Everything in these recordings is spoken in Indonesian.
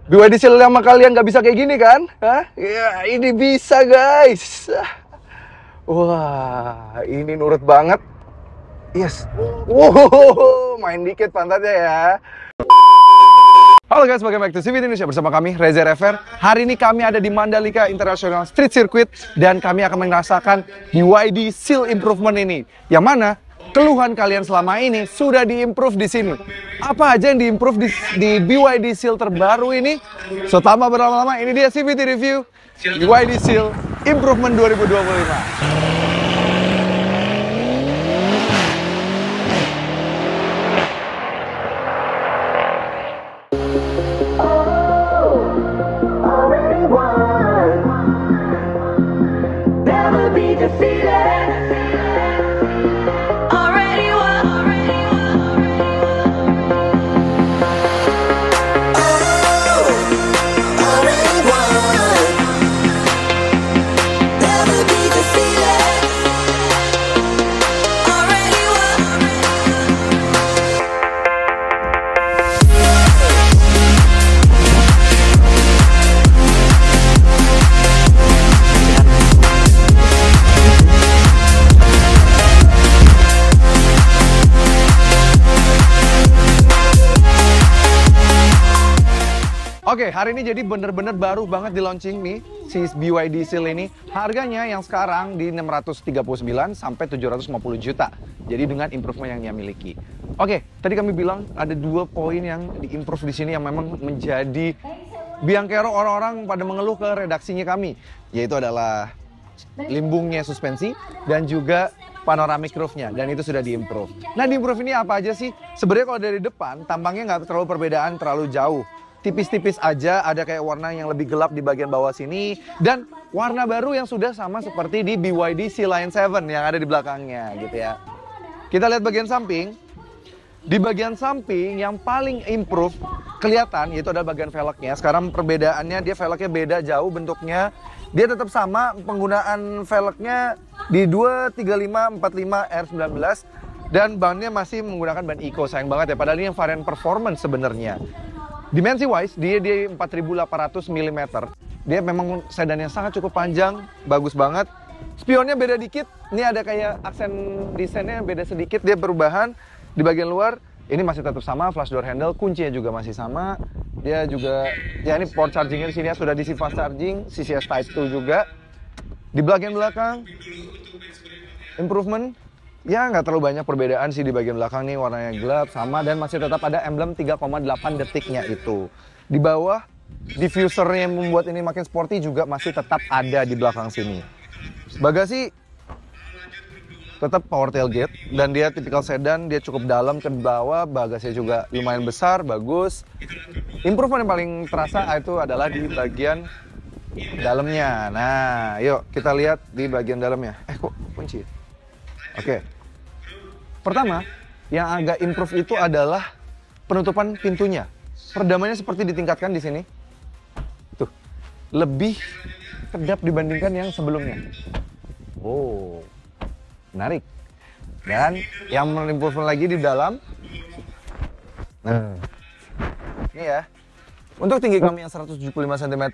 BYD Seal sama kalian nggak bisa kayak gini kan? Hah? Ya, ini bisa guys. Wah, ini nurut banget. Yes. Wow, main dikit pantatnya ya. Halo guys, welcome back to CVT Indonesia bersama kami Reza Rever. Hari ini kami ada di Mandalika International Street Circuit dan kami akan merasakan BYD Seal Improvement ini. Yang mana keluhan kalian selama ini sudah diimprove di sini. Apa aja yang diimprove di BYD Seal terbaru ini? So, tanpa berlama-lama, ini dia CVT Review BYD Seal Improvement 2025. Oke, hari ini jadi bener-bener baru banget di launching nih si BYD Seal ini. Harganya yang sekarang di 639 sampai 750 juta. Jadi dengan improvement yang dia miliki. Oke, tadi kami bilang ada 2 poin yang diimprove di sini yang memang menjadi biang kerok orang-orang pada mengeluh ke redaksinya kami, yaitu adalah limbungnya suspensi dan juga panoramic roof-nya, dan itu sudah diimprove. Nah, diimprove ini apa aja sih? Sebenarnya kalau dari depan tampangnya nggak terlalu perbedaan terlalu jauh. Tipis-tipis aja, ada kayak warna yang lebih gelap di bagian bawah sini, dan warna baru yang sudah sama seperti di BYD Sea Lion 7 yang ada di belakangnya gitu ya. Kita lihat bagian samping. Di bagian samping yang paling improve kelihatan yaitu adalah bagian velgnya. Sekarang perbedaannya, dia velgnya beda jauh bentuknya. Dia tetap sama, penggunaan velgnya di 235 45 R19 dan bannya masih menggunakan ban Eco. Sayang banget ya, padahal ini yang varian performance sebenarnya. Dimensi wise, dia 4800 mm. Dia memang sedan yang sangat cukup panjang, bagus banget. Spionnya beda dikit. Ini ada kayak aksen desainnya beda sedikit, dia perubahan. Di bagian luar, ini masih tetap sama, flash door handle, kuncinya juga masih sama. Dia juga, ya ini port chargingnya di sini sudah diisi fast charging, CCS Type 2 juga. Di bagian belakang, improvement. Ya nggak terlalu banyak perbedaan sih di bagian belakang nih, warnanya gelap sama dan masih tetap ada emblem 3,8 detiknya itu. Di bawah, diffusernya yang membuat ini makin sporty juga masih tetap ada di belakang sini. Bagasi tetap power tailgate dan dia tipikal sedan, dia cukup dalam ke bawah, bagasinya juga lumayan besar, bagus. Improvement yang paling terasa itu adalah di bagian dalamnya. Nah, yuk kita lihat di bagian dalamnya. Kok kunci? Oke. Pertama, yang agak improve itu adalah penutupan pintunya. Peredamannya seperti ditingkatkan di sini. Tuh. Lebih kedap dibandingkan yang sebelumnya. Oh. Menarik. Dan yang improve lagi di dalam. Nah. Ini ya. Untuk tinggi kami yang 175 cm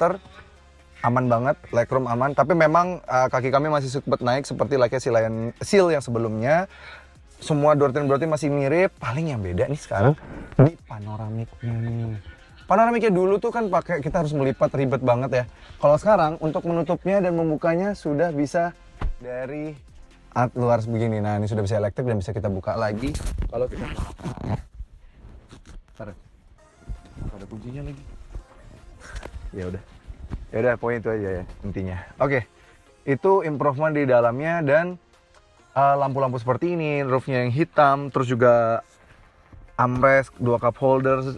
aman banget, legroom aman, tapi memang kaki kami masih sempat naik seperti like Sea Lion Seal yang sebelumnya. Semua door trim masih mirip, paling yang beda nih sekarang di panoramiknya nih. Panoramiknya dulu tuh kan pakai, kita harus melipat, ribet banget ya. Kalau sekarang untuk menutupnya dan membukanya sudah bisa dari luar begini. Nah, ini sudah bisa elektrik dan bisa kita buka lagi kalau kita ada kuncinya lagi. Ya udah, poin itu aja ya intinya. Oke, itu improvement di dalamnya dan lampu-lampu seperti ini, roofnya yang hitam, terus juga armrest, 2 cup holder,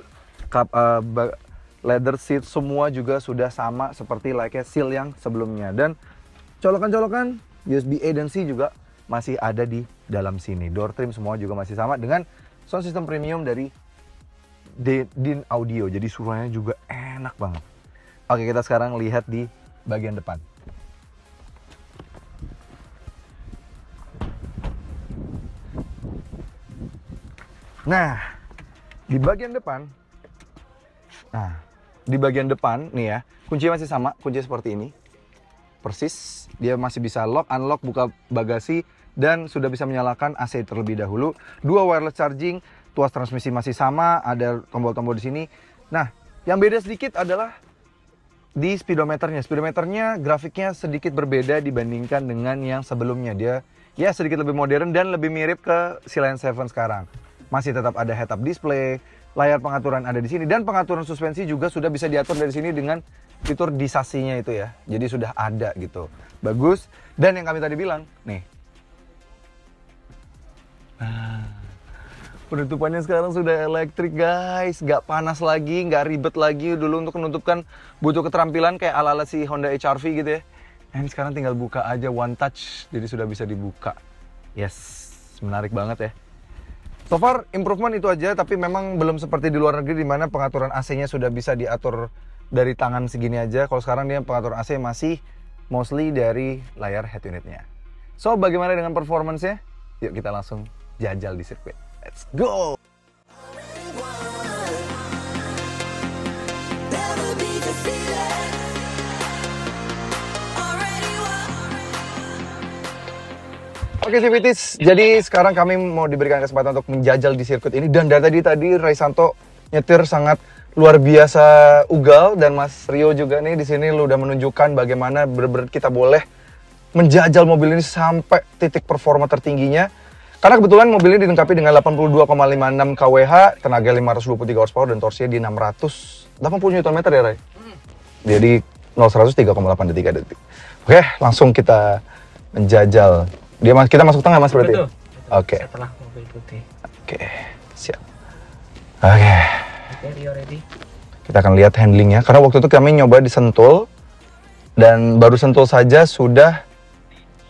leather seat, semua juga sudah sama seperti like Seal yang sebelumnya. Dan colokan-colokan USB A dan C juga masih ada di dalam sini. Door trim semua juga masih sama dengan sound system premium dari DIN Audio, jadi suaranya juga enak banget. Oke, kita sekarang lihat di bagian depan. Nah, di bagian depan, nah di bagian depan nih ya, kuncinya masih sama, kunci seperti ini. Persis, dia masih bisa lock, unlock, buka bagasi, dan sudah bisa menyalakan AC terlebih dahulu. Dua wireless charging, tuas transmisi masih sama, ada tombol-tombol di sini. Nah, yang beda sedikit adalah di speedometernya. Speedometernya grafiknya sedikit berbeda dibandingkan dengan yang sebelumnya. Dia ya sedikit lebih modern dan lebih mirip ke si Lion 7 sekarang. Masih tetap ada head-up display, layar pengaturan ada di sini, dan pengaturan suspensi juga sudah bisa diatur dari sini dengan fitur disasinya itu ya. Jadi sudah ada gitu. Bagus. Dan yang kami tadi bilang, nih. Nah, penutupannya sekarang sudah elektrik guys. Nggak panas lagi, nggak ribet lagi. Dulu untuk menutupkan butuh keterampilan kayak ala-ala si Honda HR-V gitu ya. Nah, ini sekarang tinggal buka aja one touch. Jadi sudah bisa dibuka. Yes, menarik banget ya. So far improvement itu aja, tapi memang belum seperti di luar negeri di mana pengaturan AC-nya sudah bisa diatur dari tangan segini aja. Kalau sekarang dia pengaturan AC masih mostly dari layar head unitnya. So bagaimana dengan performance-nya? Yuk kita langsung jajal di sirkuit. Let's go! Oke Civities, jadi sekarang kami mau diberikan kesempatan untuk menjajal di sirkuit ini. Dan dari tadi Ray Santo nyetir sangat luar biasa ugal, dan Mas Rio juga nih di sini lu udah menunjukkan bagaimana benar-benar kita boleh menjajal mobil ini sampai titik performa tertingginya. Karena kebetulan mobil ini dilengkapi dengan 82,56 kWh, tenaga 523 horsepower dan torsinya di 680 Nm ya Ray? Jadi 0-100 3,8 detik. Oke, langsung kita menjajal. Kita masuk tengah Mas berarti? Betul. Oke. Setelah mobil putih. Oke, siap. Oke. Oke, Rio ready. Kita akan lihat handlingnya, karena waktu itu kami nyoba di Sentul, dan baru Sentul saja sudah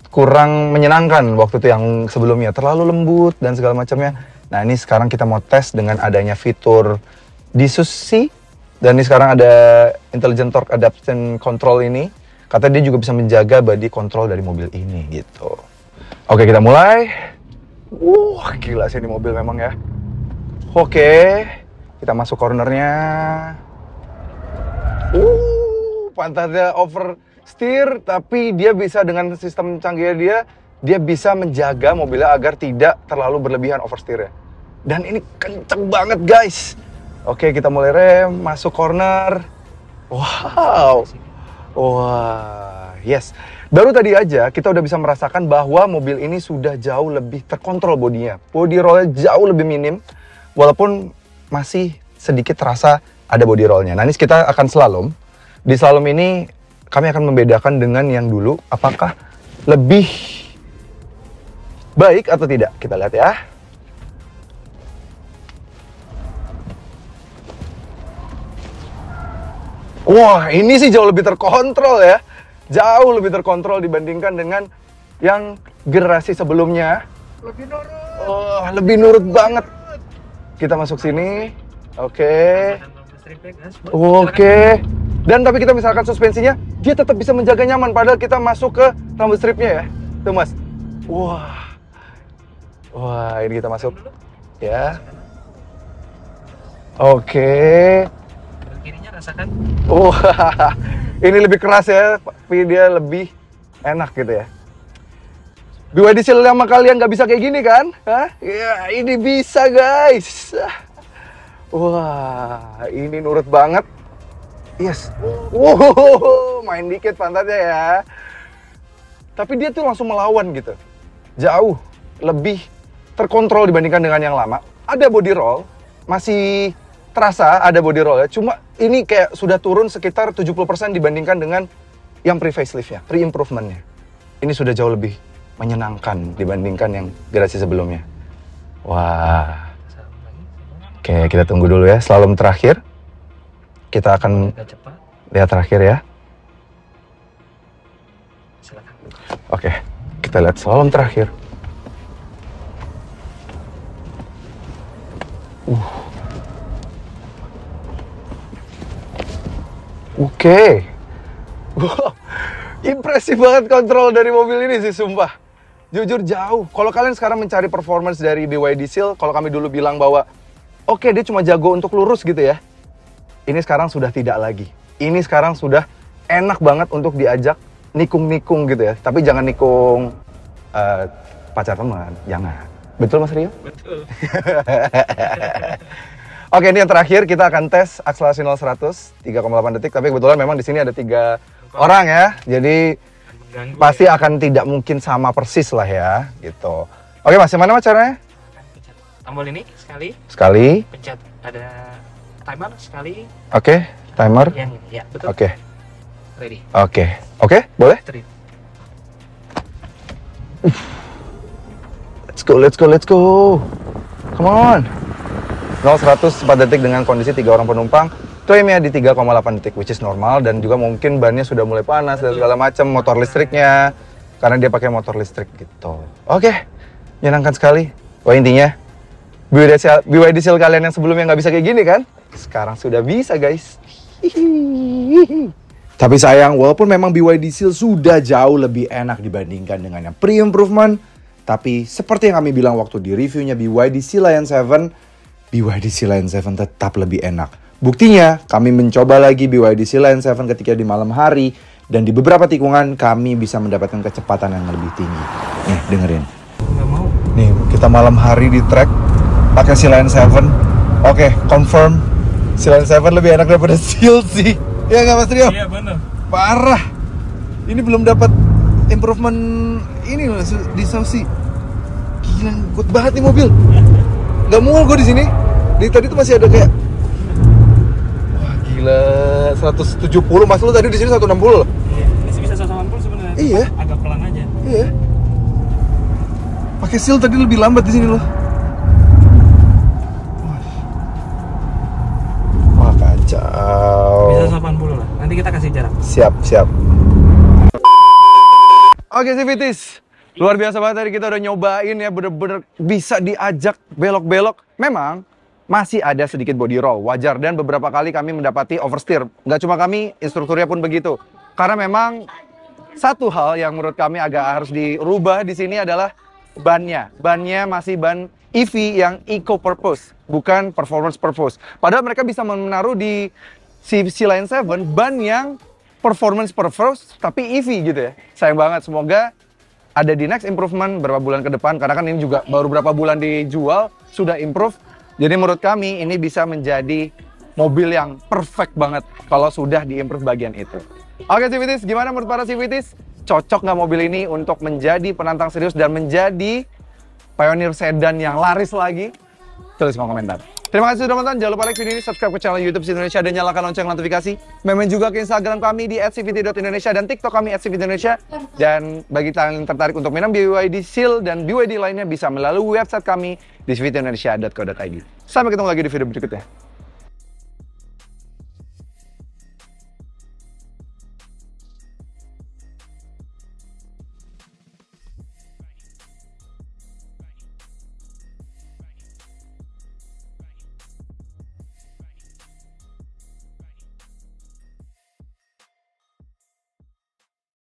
kurang menyenangkan waktu itu yang sebelumnya. Terlalu lembut dan segala macamnya. Nah ini sekarang kita mau tes dengan adanya fitur disusi, dan ini sekarang ada Intelligent Torque Adaptation Control ini. Kata dia juga bisa menjaga body control dari mobil ini gitu. Oke, kita mulai. Gila sih ini mobil memang ya. Oke, kita masuk cornernya. Pantatnya oversteer, tapi dia bisa dengan sistem canggih dia bisa menjaga mobilnya agar tidak terlalu berlebihan oversteer ya. Dan ini kenceng banget guys. Oke, kita mulai rem, masuk corner. Wow. Wah, yes. Baru tadi aja kita udah bisa merasakan bahwa mobil ini sudah jauh lebih terkontrol bodinya. Body rollnya jauh lebih minim, walaupun masih sedikit terasa ada body rollnya. Nah ini kita akan slalom. Di slalom ini kami akan membedakan dengan yang dulu, apakah lebih baik atau tidak. Kita lihat ya. Wah, ini sih jauh lebih terkontrol ya. Jauh lebih terkontrol dibandingkan dengan yang generasi sebelumnya. Lebih nurut. Lebih nurut banget. Kita masuk sini. Oke. Oke. Dan tapi kita misalkan suspensinya, dia tetap bisa menjaga nyaman. Padahal kita masuk ke rambut stripnya ya. Tuh mas. Wah, ini kita masuk. Ya. Oke. Kirinya rasakan. Ini lebih keras ya, tapi dia lebih enak gitu ya. BYD Seal sama kalian nggak bisa kayak gini kan? Hah? Ya, ini bisa guys. Wah, ini nurut banget. Yes. Wow, main dikit pantatnya ya. Tapi dia tuh langsung melawan gitu. Jauh lebih terkontrol dibandingkan dengan yang lama. Ada body roll, masih terasa ada body roll ya, cuma ini kayak sudah turun sekitar 70% dibandingkan dengan yang pre-facelift-nya, pre-improvement-nya. Ini sudah jauh lebih menyenangkan dibandingkan yang generasi sebelumnya. Wah. Oke, kita tunggu dulu ya, slalom terakhir. Kita akan lihat terakhir ya. Silakan. Oke, kita lihat slalom terakhir. Oke. Wow, impresif banget kontrol dari mobil ini sih, sumpah. Jujur jauh. Kalau kalian sekarang mencari performance dari BYD Seal, kalau kami dulu bilang bahwa oke, dia cuma jago untuk lurus gitu ya. ini sekarang sudah tidak lagi. Ini sekarang sudah enak banget untuk diajak nikung-nikung gitu ya. Tapi jangan nikung pacar teman, jangan. Betul Mas Rio? Betul. Oke, ini yang terakhir kita akan tes akselerasi 0-100 3,8 detik. Tapi kebetulan memang di sini ada 3 orang ya. Jadi Mengganggu pasti ya. akan tidak mungkin sama persis lah ya, gitu. Oke Mas, yang mana Mas caranya? Pencet tombol ini sekali, Sekali. pencet ada timer sekali. Oke, timer. Yang ini, ya betul. Oke. Ready. Oke, boleh? Trip. Let's go. Come on. 0-100 4 detik dengan kondisi 3 orang penumpang. Klaimnya di 3,8 detik, which is normal. Dan juga mungkin bannya sudah mulai panas dan segala macam. Motor listriknya, karena dia pakai motor listrik gitu. Oke, menyenangkan sekali. Wah, intinya BYD Seal kalian yang sebelumnya nggak bisa kayak gini kan? Sekarang sudah bisa guys. Tapi sayang, walaupun memang BYD Seal sudah jauh lebih enak dibandingkan dengan yang pre-improvement, tapi seperti yang kami bilang waktu di reviewnya BYD Seal Lion 7, BYD Seal Lion 7 tetap lebih enak. Buktinya, kami mencoba lagi BYD Seal Lion 7 ketika di malam hari, dan di beberapa tikungan kami bisa mendapatkan kecepatan yang lebih tinggi. Nih, dengerin. Nggak mau. Nih, kita malam hari di track pakai Seal Lion 7. Oke, confirm Seal Lion 7 lebih enak daripada Seal sih. Ya nggak Mas Rio? Iya benar. Parah. Ini belum dapat improvement ini loh di Sausi. Gila, kuat banget nih mobil. Gak mual gue di sini. Di tadi tuh masih ada kayak, wah gila, 170. Mas lu tadi di sini 160 loh. Iya, masih bisa 180 sebenarnya. Iya. Agak pelan aja. Iya. Pakai Seal tadi lebih lambat di sini loh. Wah, kacau. Bisa 180 lah. Nanti kita kasih jarak. Siap. Oke Civities, luar biasa banget tadi kita udah nyobain ya, bener-bener bisa diajak belok-belok. Memang masih ada sedikit body roll, wajar, dan beberapa kali kami mendapati oversteer. Nggak cuma kami, instrukturnya pun begitu. Karena memang satu hal yang menurut kami agak harus dirubah di sini adalah bannya. Bannya masih ban EV yang eco purpose, bukan performance purpose. Padahal mereka bisa menaruh di Seal Lion 7 ban yang performance purpose tapi EV gitu ya. Sayang banget, semoga ada di next improvement beberapa bulan ke depan, karena kan ini juga baru berapa bulan dijual sudah improve. Jadi menurut kami ini bisa menjadi mobil yang perfect banget kalau sudah diimprove bagian itu. Oke Civities, gimana menurut para Civities? Cocok nggak mobil ini untuk menjadi penantang serius dan menjadi pioneer sedan yang laris lagi? Tulis kolom komentar. Terima kasih sudah nonton, jangan lupa like video ini, subscribe ke channel YouTube Civit Indonesia, dan nyalakan lonceng notifikasi. Main juga ke Instagram kami di @cvt.indonesia dan TikTok kami @cvt.indonesia. Dan bagi kalian yang tertarik untuk minum BYD Seal dan BYD lainnya bisa melalui website kami di cvtindonesia.co.id. Sampai ketemu lagi di video berikutnya.